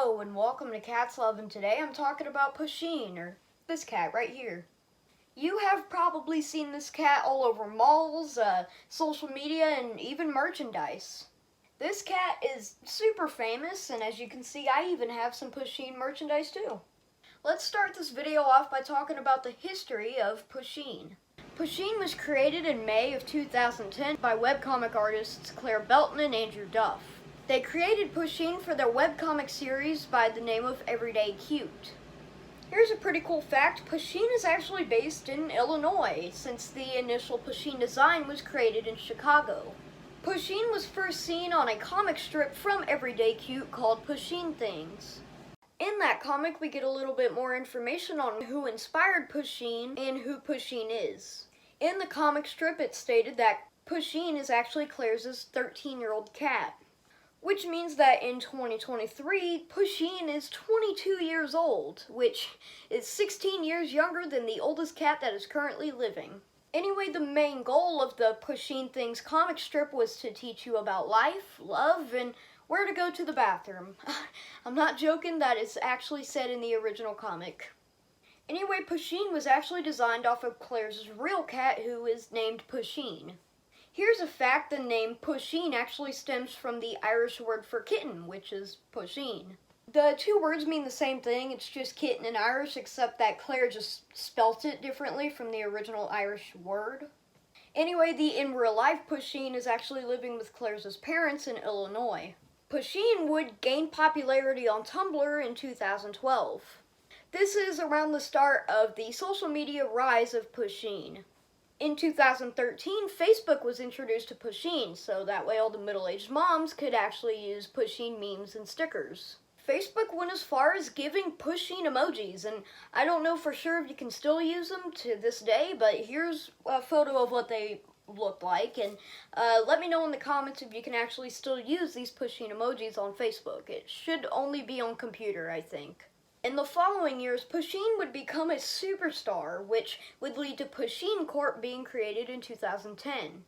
Hello and welcome to Cats Love, and today I'm talking about Pusheen, or this cat right here. You have probably seen this cat all over malls, social media, and even merchandise. This cat is super famous, and as you can see, I even have some Pusheen merchandise too. Let's start this video off by talking about the history of Pusheen. Pusheen was created in May of 2010 by webcomic artists Claire Belton and Andrew Duff. They created Pusheen for their webcomic series by the name of Everyday Cute. Here's a pretty cool fact: Pusheen is actually based in Illinois, since the initial Pusheen design was created in Chicago. Pusheen was first seen on a comic strip from Everyday Cute called Pusheen Things. In that comic, we get a little bit more information on who inspired Pusheen and who Pusheen is. In the comic strip, it stated that Pusheen is actually Claire's 13-year-old cat, which means that in 2023, Pusheen is 22 years old, which is 16 years younger than the oldest cat that is currently living. Anyway, the main goal of the Pusheen Things comic strip was to teach you about life, love, and where to go to the bathroom. I'm not joking, that is actually said in the original comic. Anyway, Pusheen was actually designed off of Claire's real cat, who is named Pusheen. Here's a fact: the name Pusheen actually stems from the Irish word for kitten, which is Pusheen. The two words mean the same thing, it's just kitten in Irish, except that Claire just spelt it differently from the original Irish word. Anyway, the in real life Pusheen is actually living with Claire's parents in Illinois. Pusheen would gain popularity on Tumblr in 2012. This is around the start of the social media rise of Pusheen. In 2013, Facebook was introduced to Pusheen, so that way all the middle-aged moms could actually use Pusheen memes and stickers. Facebook went as far as giving Pusheen emojis, and I don't know for sure if you can still use them to this day, but here's a photo of what they look like, and let me know in the comments if you can actually still use these Pusheen emojis on Facebook. It should only be on computer, I think. In the following years, Pusheen would become a superstar, which would lead to Pusheen Corp being created in 2010.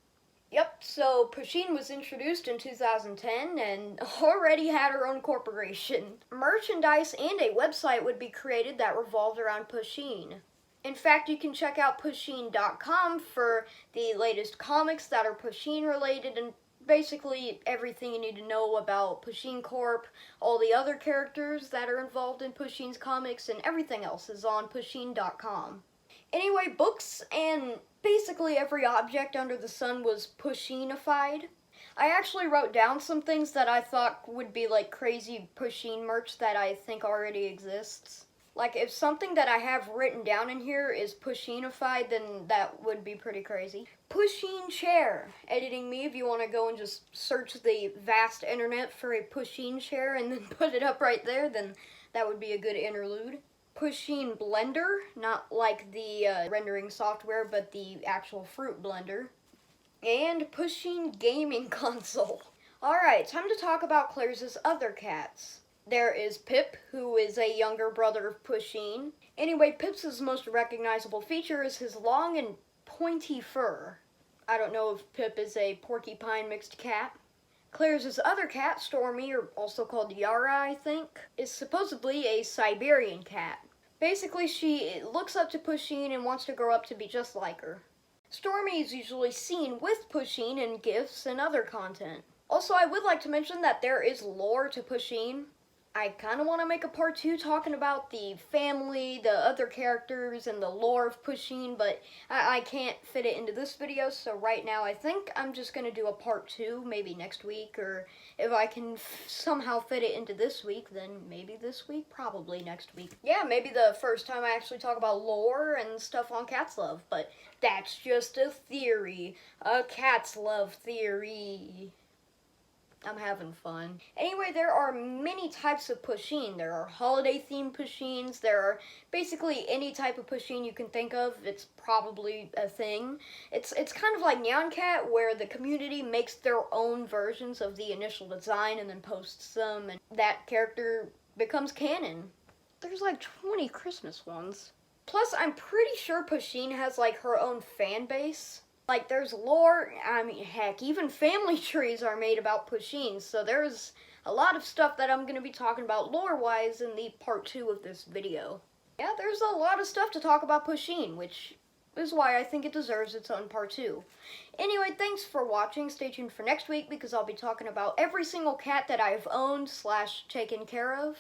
Yep, so Pusheen was introduced in 2010 and already had her own corporation. Merchandise and a website would be created that revolved around Pusheen. In fact, you can check out Pusheen.com for the latest comics that are Pusheen related and basically everything you need to know about Pusheen Corp, all the other characters that are involved in Pusheen's comics, and everything else is on Pusheen.com. Anyway, books and basically every object under the sun was Pusheenified. I actually wrote down some things that I thought would be like crazy Pusheen merch that I think already exists. Like, if something that I have written down in here is Pusheenified, then that would be pretty crazy. Pusheen chair. Editing me, if you want to go and just search the vast internet for a Pusheen chair and then put it up right there, then that would be a good interlude. Pusheen blender, not like the rendering software, but the actual fruit blender. And Pusheen gaming console. Alright, time to talk about Claire's other cats. There is Pip, who is a younger brother of Pusheen. Anyway, Pip's most recognizable feature is his long and pointy fur. I don't know if Pip is a porcupine mixed cat. Claire's other cat, Stormy, or also called Yara, I think, is supposedly a Siberian cat. Basically, she looks up to Pusheen and wants to grow up to be just like her. Stormy is usually seen with Pusheen in GIFs and other content. Also, I would like to mention that there is lore to Pusheen. I kind of want to make a part 2 talking about the family, the other characters, and the lore of Pusheen, but I can't fit it into this video, so right now I think I'm just going to do a part 2, maybe next week, or if I can somehow fit it into this week, then maybe this week, probably next week. Yeah, maybe the first time I actually talk about lore and stuff on Cats Love, but that's just a theory, a Cats Love theory. I'm having fun. Anyway, there are many types of Pusheen. There are holiday-themed Pusheens. There are basically any type of Pusheen you can think of. It's probably a thing. It's kind of like Nyan Cat, where the community makes their own versions of the initial design and then posts them, and that character becomes canon. There's like 20 Christmas ones. Plus, I'm pretty sure Pusheen has like her own fan base. Like, there's lore, I mean, heck, even family trees are made about Pusheen, so there's a lot of stuff that I'm going to be talking about lore-wise in the part 2 of this video. Yeah, there's a lot of stuff to talk about Pusheen, which is why I think it deserves its own part 2. Anyway, thanks for watching. Stay tuned for next week because I'll be talking about every single cat that I've owned / taken care of.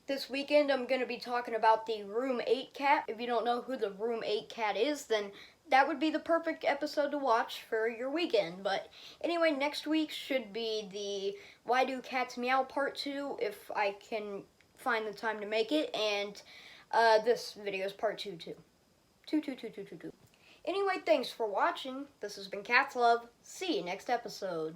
This weekend I'm going to be talking about the Room 8 cat. If you don't know who the Room 8 cat is, then that would be the perfect episode to watch for your weekend. But anyway, next week should be the Why Do Cats Meow part 2, if I can find the time to make it, and this video is part 2 too. 2. Anyway, thanks for watching. This has been Cat's Love. See you next episode.